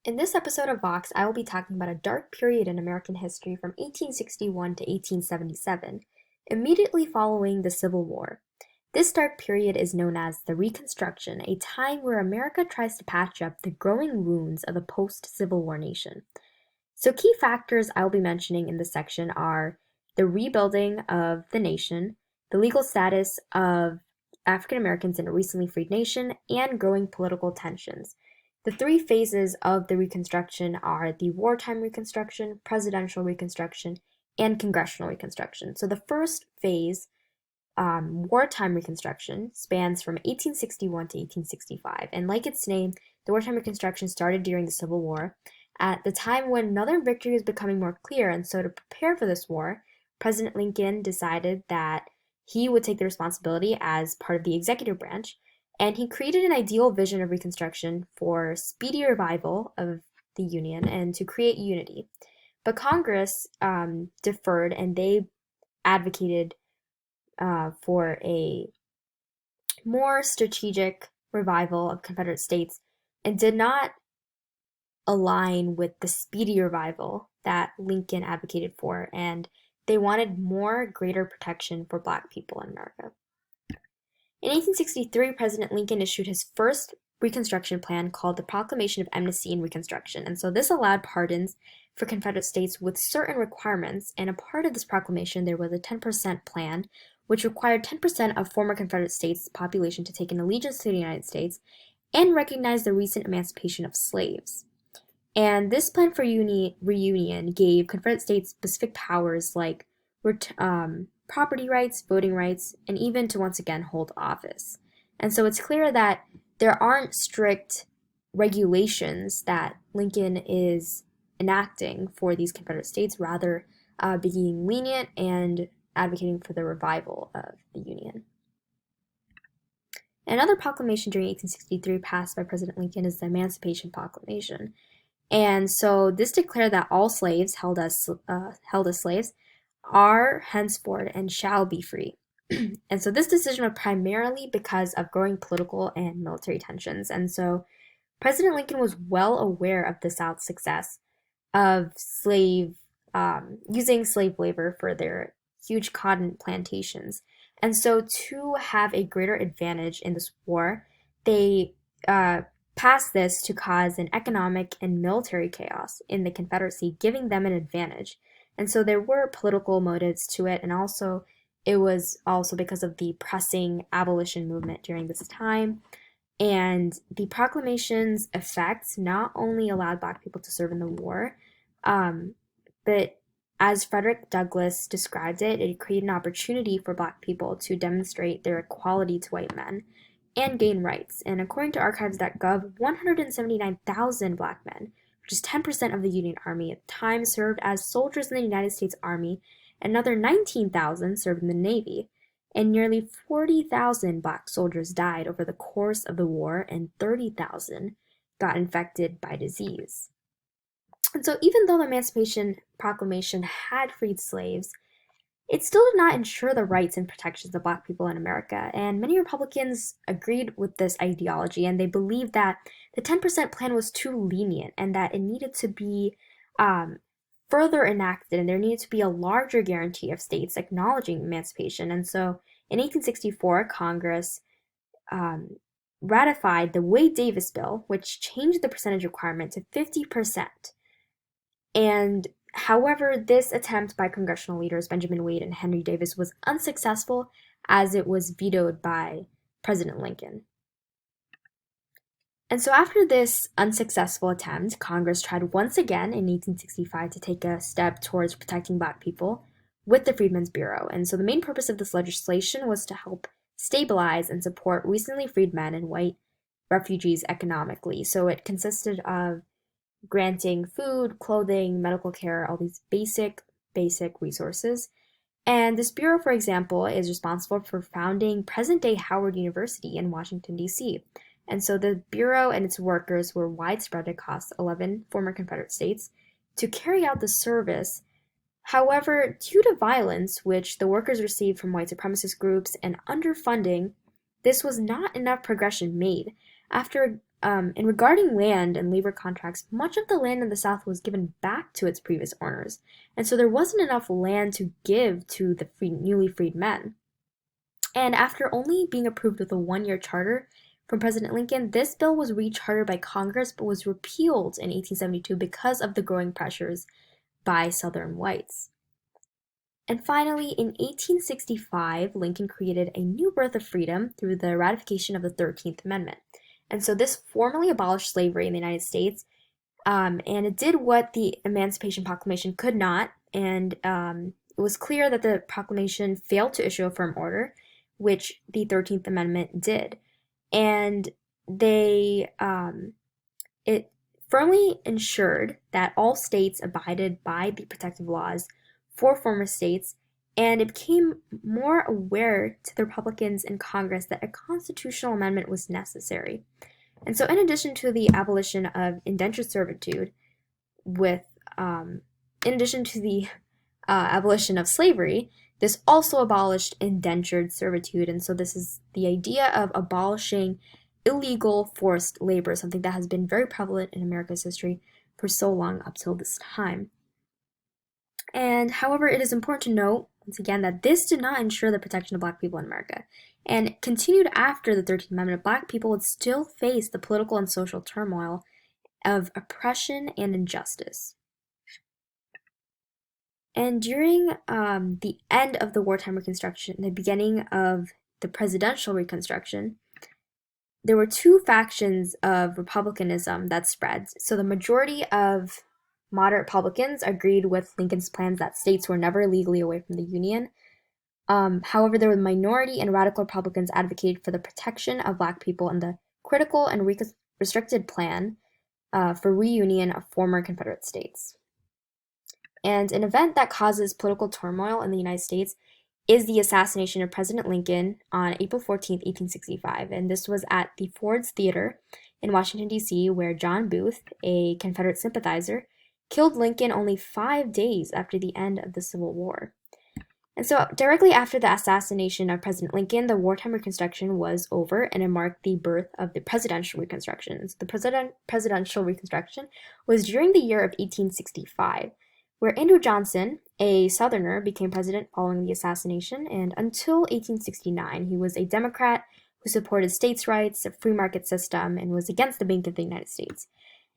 In this episode of Vox, I will be talking about a dark period in American history from 1861 to 1877, immediately following the Civil War. This dark period is known as the Reconstruction, a time where America tries to patch up the growing wounds of a post-Civil War nation. So key factors I will be mentioning in this section are the rebuilding of the nation, the legal status of African Americans in a recently freed nation, and growing political tensions. The three phases of the Reconstruction are the wartime Reconstruction, presidential Reconstruction, and congressional Reconstruction. So the first phase, wartime Reconstruction, spans from 1861 to 1865. And like its name, the wartime Reconstruction started during the Civil War, at the time when Northern victory was becoming more clear. And so to prepare for this war, President Lincoln decided that he would take the responsibility as part of the executive branch, and he created an ideal vision of Reconstruction for speedy revival of the Union and to create unity. But Congress deferred, and they advocated for a more strategic revival of Confederate states and did not align with the speedy revival that Lincoln advocated for, and they wanted greater protection for Black people in America. In 1863, President Lincoln issued his first Reconstruction plan called the Proclamation of Amnesty and Reconstruction, and so this allowed pardons for Confederate states with certain requirements, and a part of this proclamation there was a 10% plan, which required 10% of former Confederate states' population to take an allegiance to the United States and recognize the recent emancipation of slaves. And this plan for reunion gave Confederate states specific powers like property rights, voting rights, and even to once again hold office. And so it's clear that there aren't strict regulations that Lincoln is enacting for these Confederate states, rather being lenient and advocating for the revival of the Union. Another proclamation during 1863 passed by President Lincoln is the Emancipation Proclamation. And so this declared that all slaves held as slaves are henceforth and shall be free. And so this decision was primarily because of growing political and military tensions. And so President Lincoln was well aware of the South's success of using slave labor for their huge cotton plantations. And so to have a greater advantage in this war, they passed this to cause an economic and military chaos in the Confederacy, giving them an advantage. And so there were political motives to it, and also it was also because of the pressing abolition movement during this time. And the proclamation's effects not only allowed Black people to serve in the war, but as Frederick Douglass described it, it created an opportunity for Black people to demonstrate their equality to white men and gain rights. And according to archives.gov, 179,000 Black men, which is 10% of the Union Army at the time, served as soldiers in the United States Army, and another 19,000 served in the Navy. And nearly 40,000 Black soldiers died over the course of the war, and 30,000 got infected by disease. And so even though the Emancipation Proclamation had freed slaves, it still did not ensure the rights and protections of Black people in America, and many Republicans agreed with this ideology, and they believed that the 10% plan was too lenient and that it needed to be further enacted, and there needed to be a larger guarantee of states acknowledging emancipation. And so in 1864, Congress ratified the Wade-Davis bill, which changed the percentage requirement to 50%. And however, this attempt by congressional leaders Benjamin Wade and Henry Davis was unsuccessful, as it was vetoed by President Lincoln. And so after this unsuccessful attempt, Congress tried once again in 1865 to take a step towards protecting Black people with the Freedmen's Bureau. And so the main purpose of this legislation was to help stabilize and support recently freed men and white refugees economically. So it consisted of granting food, clothing, medical care, all these basic resources. And this bureau, for example, is responsible for founding present-day Howard University in Washington, D.C. And so the bureau and its workers were widespread across 11 former Confederate states to carry out the service. However, due to violence, which the workers received from white supremacist groups, and underfunding, this was not enough progression made. After and regarding land and labor contracts, much of the land in the South was given back to its previous owners, and so there wasn't enough land to give to the newly freed men. And after only being approved with a 1-year charter from President Lincoln, this bill was rechartered by Congress but was repealed in 1872 because of the growing pressures by Southern whites. And finally, in 1865, Lincoln created a new birth of freedom through the ratification of the 13th Amendment. And so this formally abolished slavery in the United States, and it did what the Emancipation Proclamation could not, and it was clear that the proclamation failed to issue a firm order, which the 13th Amendment did. And it firmly ensured that all states abided by the protective laws for former states, and it became more aware to the Republicans in Congress that a constitutional amendment was necessary. And so, in addition to the abolition of indentured servitude, in addition to the abolition of slavery, this also abolished indentured servitude. And so, this is the idea of abolishing illegal forced labor, something that has been very prevalent in America's history for so long up till this time. And however, it is important to note, once again, that this did not ensure the protection of Black people in America. And continued after the 13th Amendment, Black people would still face the political and social turmoil of oppression and injustice. And during the end of the wartime Reconstruction, the beginning of the presidential Reconstruction, there were two factions of republicanism that spread. So the majority of moderate Republicans agreed with Lincoln's plans that states were never legally away from the Union. However, there were minority and radical Republicans advocated for the protection of Black people in the critical and restricted plan for reunion of former Confederate states. And an event that causes political turmoil in the United States is the assassination of President Lincoln on April 14, 1865. And this was at the Ford's Theater in Washington, D.C., where John Booth, a Confederate sympathizer, killed Lincoln only 5 days after the end of the Civil War. And so directly after the assassination of President Lincoln, the wartime Reconstruction was over, and it marked the birth of the presidential Reconstruction. So the presidential Reconstruction was during the year of 1865, where Andrew Johnson, a Southerner, became president following the assassination, and until 1869, he was a Democrat who supported states' rights, a free market system, and was against the Bank of the United States.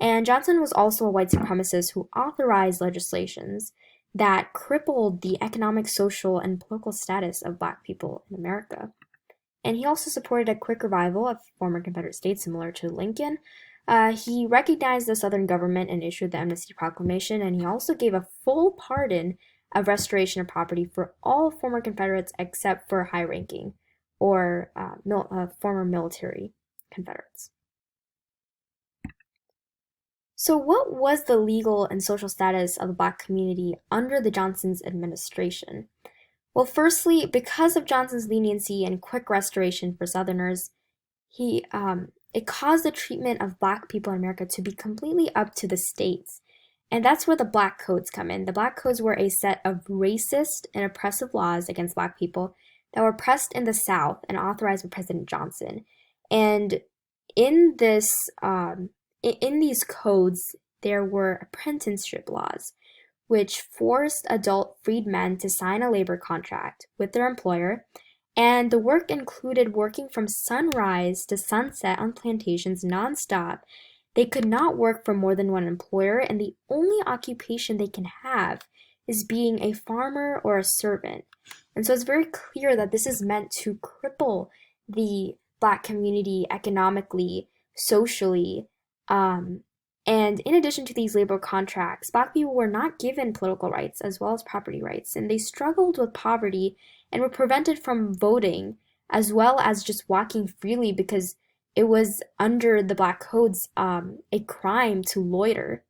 And Johnson was also a white supremacist who authorized legislations that crippled the economic, social, and political status of Black people in America. And he also supported a quick revival of former Confederate states, similar to Lincoln. He recognized the Southern government and issued the Amnesty Proclamation, and he also gave a full pardon of restoration of property for all former Confederates except for high-ranking or former military Confederates. So what was the legal and social status of the Black community under the Johnson's administration? Well, firstly, because of Johnson's leniency and quick restoration for Southerners, it caused the treatment of Black people in America to be completely up to the states. And that's where the Black Codes come in. The Black Codes were a set of racist and oppressive laws against Black people that were pressed in the South and authorized by President Johnson. And in these codes, there were apprenticeship laws, which forced adult freedmen to sign a labor contract with their employer, and the work included working from sunrise to sunset on plantations nonstop. They could not work for more than one employer, and the only occupation they can have is being a farmer or a servant. And so it's very clear that this is meant to cripple the Black community economically, socially, and in addition to these labor contracts, Black people were not given political rights as well as property rights, and they struggled with poverty and were prevented from voting as well as just walking freely because it was under the Black Codes a crime to loiter.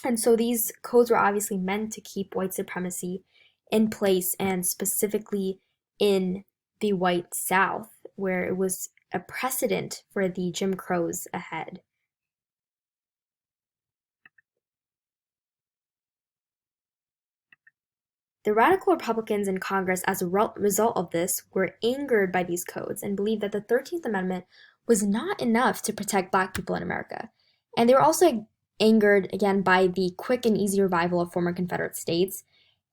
And so these codes were obviously meant to keep white supremacy in place, and specifically in the white South, where it was a precedent for the Jim Crows ahead. The radical Republicans in Congress, as a result of this, were angered by these codes and believed that the 13th Amendment was not enough to protect Black people in America. And they were also angered again by the quick and easy revival of former Confederate states.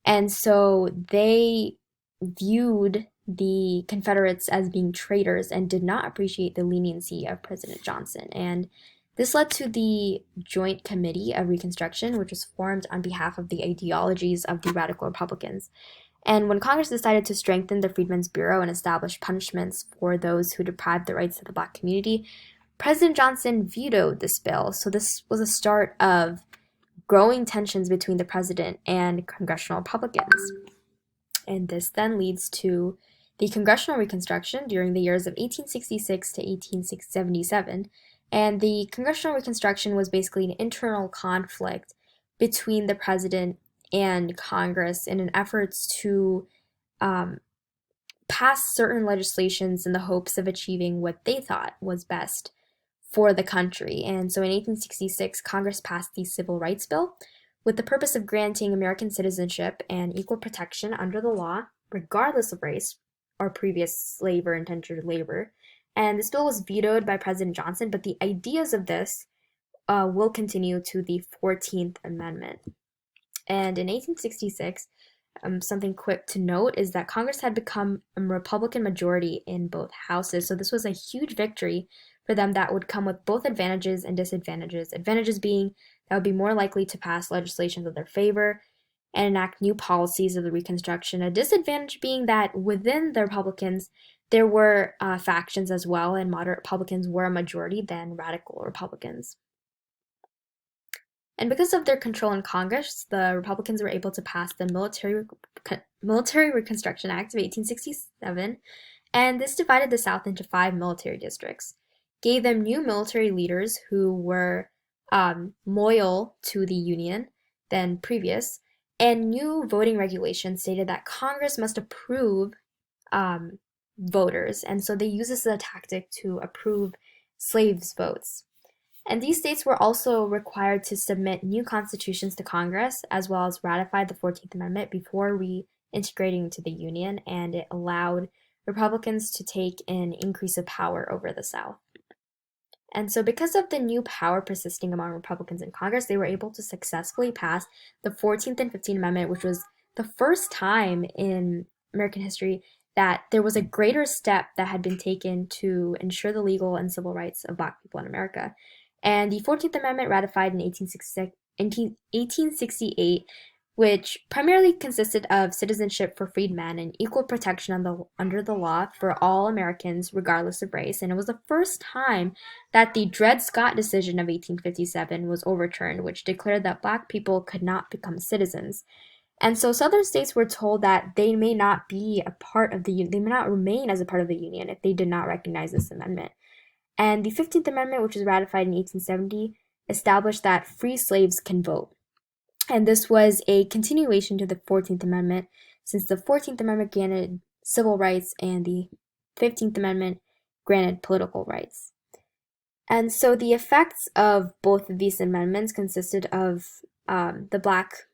And so they viewed the Confederates as being traitors and did not appreciate the leniency of President Johnson. And this led to the Joint Committee of Reconstruction, which was formed on behalf of the ideologies of the radical Republicans. And when Congress decided to strengthen the Freedmen's Bureau and establish punishments for those who deprived the rights of the Black community, President Johnson vetoed this bill. So this was a start of growing tensions between the president and congressional Republicans. And this then leads to the Congressional Reconstruction during the years of 1866 to 1877. And the Congressional Reconstruction was basically an internal conflict between the president and Congress in an effort to pass certain legislations in the hopes of achieving what they thought was best for the country. And so in 1866, Congress passed the Civil Rights Bill with the purpose of granting American citizenship and equal protection under the law, regardless of race or previous slave or indentured labor. And this bill was vetoed by President Johnson, but the ideas of this will continue to the 14th Amendment. And in 1866, something quick to note is that Congress had become a Republican majority in both houses. So this was a huge victory for them that would come with both advantages and disadvantages. Advantages being that would be more likely to pass legislation in their favor and enact new policies of the Reconstruction. A disadvantage being that within the Republicans, there were factions as well, and moderate Republicans were a majority than radical Republicans. And because of their control in Congress, the Republicans were able to pass the Military Reconstruction Act of 1867, and this divided the South into 5 military districts, gave them new military leaders who were loyal to the Union than previous, and new voting regulations stated that Congress must approve voters, and so they used this as a tactic to approve slaves' votes. And these states were also required to submit new constitutions to Congress, as well as ratify the 14th Amendment before reintegrating into the Union, and it allowed Republicans to take an increase of power over the South. And so because of the new power persisting among Republicans in Congress, they were able to successfully pass the 14th and 15th Amendment, which was the first time in American history that there was a greater step that had been taken to ensure the legal and civil rights of Black people in America. And the 14th Amendment, ratified in 1868, which primarily consisted of citizenship for freedmen and equal protection under the law for all Americans, regardless of race. And it was the first time that the Dred Scott decision of 1857 was overturned, which declared that Black people could not become citizens. And so Southern states were told that they may not be a part of the Union, they may not remain as a part of the Union if they did not recognize this amendment. And the 15th Amendment, which was ratified in 1870, established that free slaves can vote. And this was a continuation to the 14th Amendment, since the 14th Amendment granted civil rights and the 15th Amendment granted political rights. And so the effects of both of these amendments consisted of the Black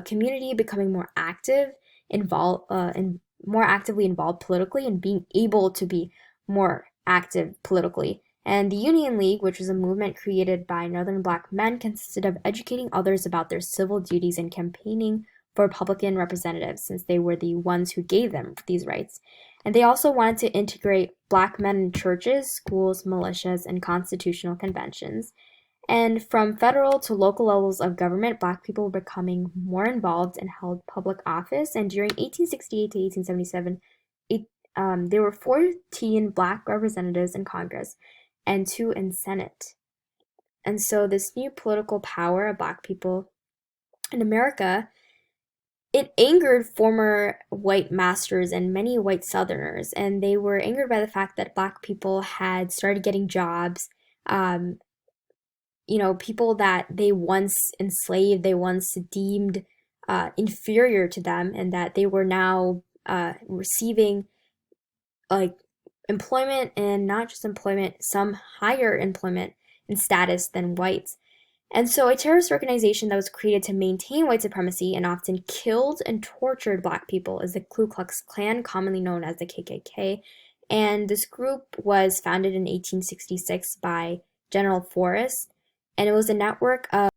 community becoming more active, more actively involved politically, and being able to be more active politically. And the Union League, which was a movement created by Northern Black men, consisted of educating others about their civil duties and campaigning for Republican representatives, since they were the ones who gave them these rights. And they also wanted to integrate Black men in churches, schools, militias, and constitutional conventions. And from federal to local levels of government, Black people were becoming more involved and held public office. And during 1868 to 1877, there were 14 Black representatives in Congress and 2 in Senate. And so this new political power of Black people in America, it angered former white masters and many white Southerners, and they were angered by the fact that Black people had started getting jobs. People that they once enslaved, they once deemed inferior to them, and that they were now receiving employment, and not just employment, some higher employment and status than whites. And so a terrorist organization that was created to maintain white supremacy and often killed and tortured Black people is the Ku Klux Klan, commonly known as the KKK. And this group was founded in 1866 by General Forrest, and it was a network of